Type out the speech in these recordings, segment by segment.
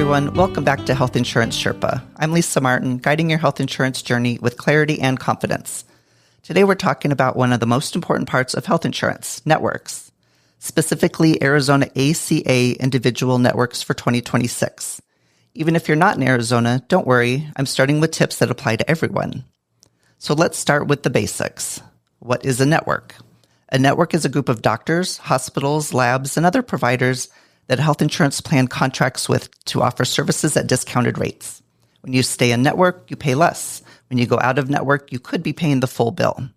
everyone. Welcome back to Health Insurance Sherpa. I'm Lisa Martin, guiding your health insurance journey with clarity and confidence. Today, we're talking about one of the most important parts of health insurance, networks, specifically Arizona ACA individual networks for 2026. Even if you're not in Arizona, don't worry. I'm starting with tips that apply to everyone. So let's start with the basics. What is a network? A network is a group of doctors, hospitals, labs, and other providers that a health insurance plan contracts with to offer services at discounted rates. When you stay in network, you pay less. When you go out of network, you could be paying the full bill.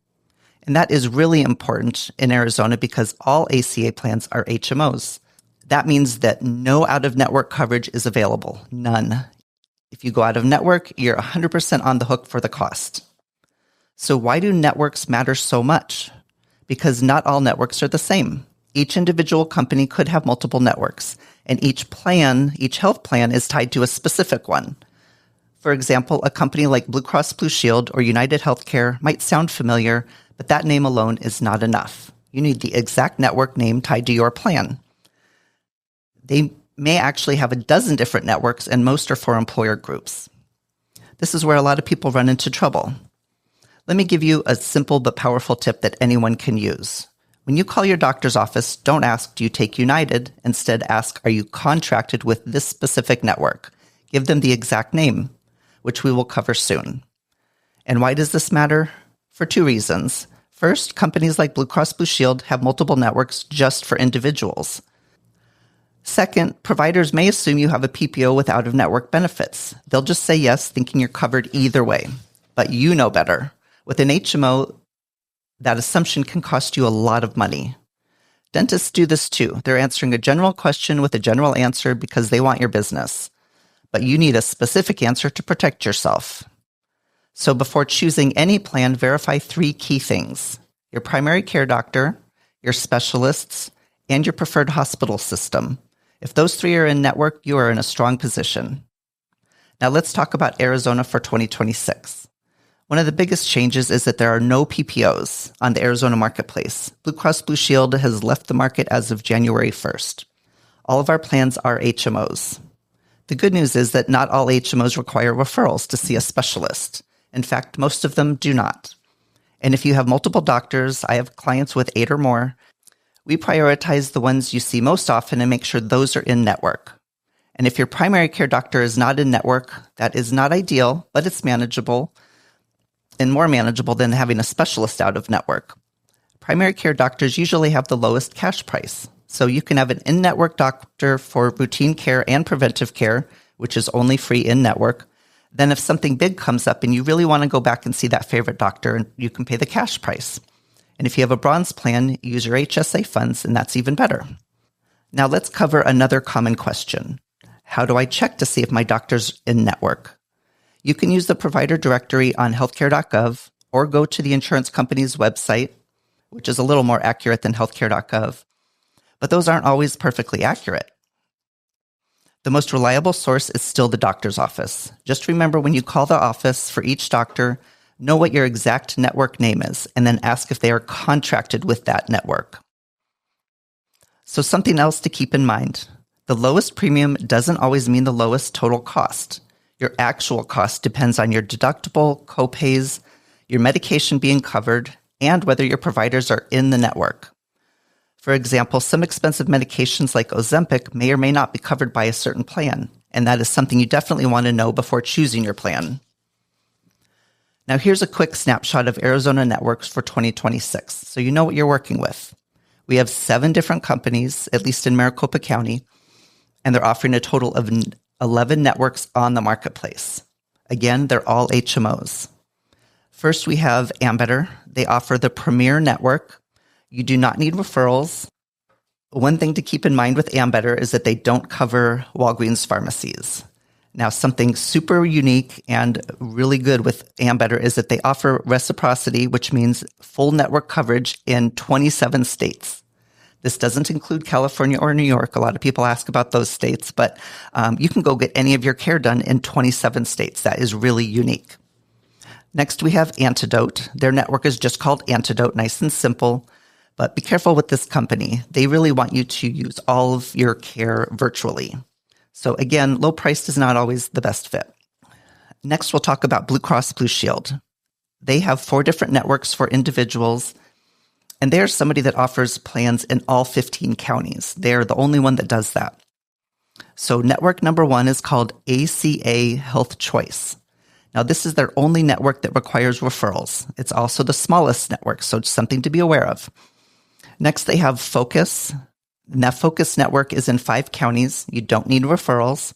And that is really important in Arizona because all ACA plans are HMOs. That means that no out-of-network coverage is available, none. If you go out of network, you're 100% on the hook for the cost. So why do networks matter so much? Because not all networks are the same. Each individual company could have multiple networks, and each health plan is tied to a specific one. For example, a company like Blue Cross Blue Shield or United Healthcare might sound familiar, but that name alone is not enough. You need the exact network name tied to your plan. They may actually have a dozen different networks, and most are for employer groups. This is where a lot of people run into trouble. Let me give you a simple but powerful tip that anyone can use. When you call your doctor's office, don't ask, do you take United? Instead, ask, are you contracted with this specific network? Give them the exact name, which we will cover soon. And why does this matter? For two reasons. First, companies like Blue Cross Blue Shield have multiple networks just for individuals. Second, providers may assume you have a PPO with out-of-network benefits. They'll just say yes, thinking you're covered either way. But you know better. With an HMO, that assumption can cost you a lot of money. Dentists do this too. They're answering a general question with a general answer because they want your business. But you need a specific answer to protect yourself. So before choosing any plan, verify three key things: your primary care doctor, your specialists, and your preferred hospital system. If those three are in network, you are in a strong position. Now let's talk about Arizona for 2026. One of the biggest changes is that there are no PPOs on the Arizona marketplace. Blue Cross Blue Shield has left the market as of January 1st. All of our plans are HMOs. The good news is that not all HMOs require referrals to see a specialist. In fact, most of them do not. And if you have multiple doctors, I have clients with 8 or more, we prioritize the ones you see most often and make sure those are in network. And if your primary care doctor is not in network, that is not ideal, but it's manageable and more manageable than having a specialist out of network. Primary care doctors usually have the lowest cash price. So you can have an in-network doctor for routine care and preventive care, which is only free in-network. Then if something big comes up and you really want to go back and see that favorite doctor, you can pay the cash price. And if you have a bronze plan, use your HSA funds, and that's even better. Now let's cover another common question. How do I check to see if my doctor's in network? You can use the provider directory on healthcare.gov or go to the insurance company's website, which is a little more accurate than healthcare.gov. But those aren't always perfectly accurate. The most reliable source is still the doctor's office. Just remember, when you call the office for each doctor, know what your exact network name is, and then ask if they are contracted with that network. So something else to keep in mind. The lowest premium doesn't always mean the lowest total cost. Your actual cost depends on your deductible, copays, your medication being covered, and whether your providers are in the network. For example, some expensive medications like Ozempic may or may not be covered by a certain plan, and that is something you definitely want to know before choosing your plan. Now here's a quick snapshot of Arizona networks for 2026, so you know what you're working with. We have 7 different companies, at least in Maricopa County, and they're offering a total of 11 networks on the marketplace. Again, they're all HMOs. First, we have Ambetter. They offer the premier network. You do not need referrals. One thing to keep in mind with Ambetter is that they don't cover Walgreens pharmacies. Now, something super unique and really good with Ambetter is that they offer reciprocity, which means full network coverage in 27 states. This doesn't include California or New York. A lot of people ask about those states, but you can go get any of your care done in 27 states. That is really unique. Next, we have Antidote. Their network is just called Antidote, nice and simple. But be careful with this company. They really want you to use all of your care virtually. So again, low price is not always the best fit. Next, we'll talk about Blue Cross Blue Shield. They have 4 different networks for individuals, and they're somebody that offers plans in all 15 counties. They're the only one that does that. So network number 1 is called ACA Health Choice. Now, this is their only network that requires referrals. It's also the smallest network, so it's something to be aware of. Next, they have Focus. And that Focus network is in 5 counties. You don't need referrals.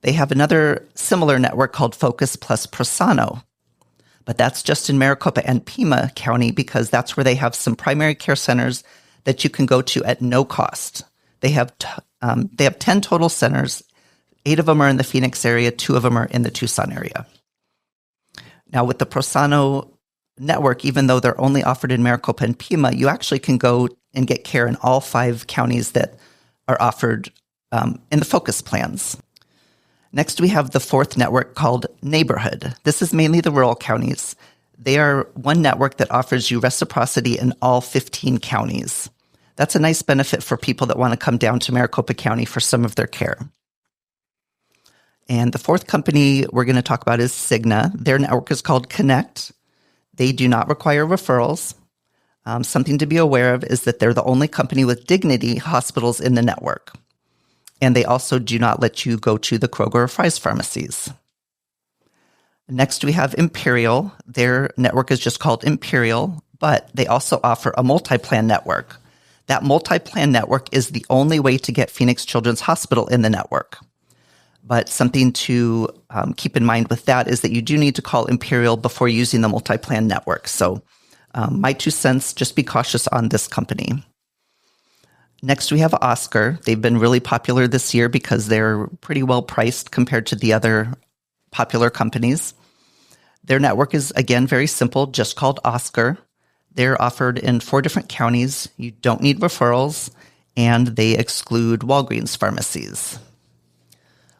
They have another similar network called Focus plus Prosano, but that's just in Maricopa and Pima County because that's where they have some primary care centers that you can go to at no cost. They have 10 total centers. 8 of them are in the Phoenix area. 2 of them are in the Tucson area. Now, with the Prosano network, even though they're only offered in Maricopa and Pima, you actually can go and get care in all 5 counties that are offered in the Focus plans. Next, we have the 4th network called Neighborhood. This is mainly the rural counties. They are one network that offers you reciprocity in all 15 counties. That's a nice benefit for people that want to come down to Maricopa County for some of their care. And the 4th company we're going to talk about is Cigna. Their network is called Connect. They do not require referrals. Something to be aware of is that they're the only company with Dignity hospitals in the network. And they also do not let you go to the Kroger or Fry's pharmacies. Next, we have Imperial. Their network is just called Imperial, but they also offer a multi-plan network. That multi-plan network is the only way to get Phoenix Children's Hospital in the network. But something to keep in mind with that is that you do need to call Imperial before using the multi-plan network. So my 2 cents, just be cautious on this company. Next, we have Oscar. They've been really popular this year because they're pretty well priced compared to the other popular companies. Their network is, again, very simple, just called Oscar. They're offered in 4 different counties. You don't need referrals, and they exclude Walgreens pharmacies.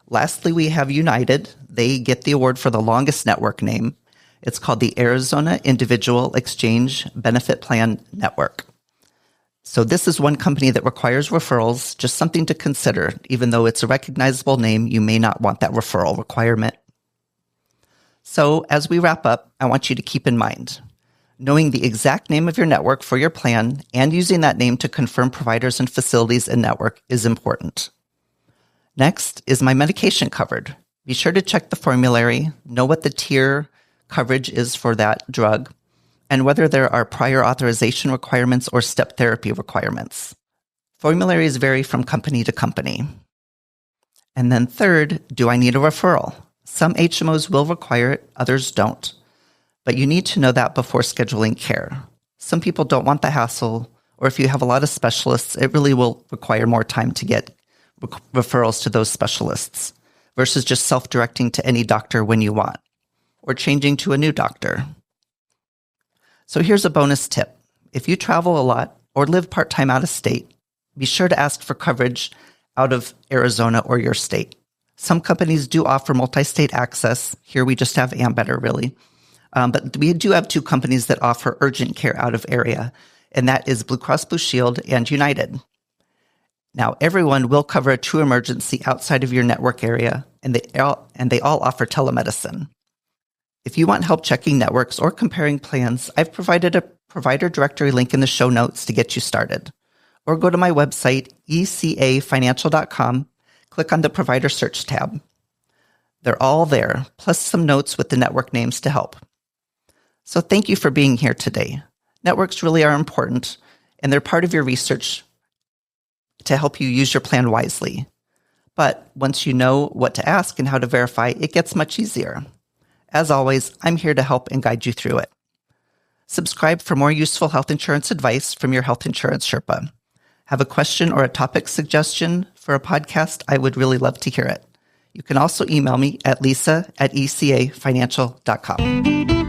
Lastly, we have United. They get the award for the longest network name. It's called the Arizona Individual Exchange Benefit Plan Network. So this is one company that requires referrals, just something to consider. Even though it's a recognizable name, you may not want that referral requirement. So as we wrap up, I want you to keep in mind, knowing the exact name of your network for your plan and using that name to confirm providers and facilities in network is important. Next, is my medication covered? Be sure to check the formulary, know what the tier coverage is for that drug, and whether there are prior authorization requirements or step therapy requirements. Formularies vary from company to company. And then third, do I need a referral? Some HMOs will require it, others don't. But you need to know that before scheduling care. Some people don't want the hassle, or if you have a lot of specialists, it really will require more time to get referrals to those specialists versus just self-directing to any doctor when you want, or changing to a new doctor. So here's a bonus tip. If you travel a lot or live part-time out of state, be sure to ask for coverage out of Arizona or your state. Some companies do offer multi-state access. Here we just have Ambetter, really. But we do have 2 companies that offer urgent care out of area, and that is Blue Cross Blue Shield and United. Now, everyone will cover a true emergency outside of your network area, and they all offer telemedicine. If you want help checking networks or comparing plans, I've provided a provider directory link in the show notes to get you started. Or go to my website, ecafinancial.com, click on the provider search tab. They're all there, plus some notes with the network names to help. So thank you for being here today. Networks really are important, and they're part of your research to help you use your plan wisely. But once you know what to ask and how to verify, it gets much easier. As always, I'm here to help and guide you through it. Subscribe for more useful health insurance advice from your health insurance Sherpa. Have a question or a topic suggestion for a podcast? I would really love to hear it. You can also email me at lisa@ecafinancial.com.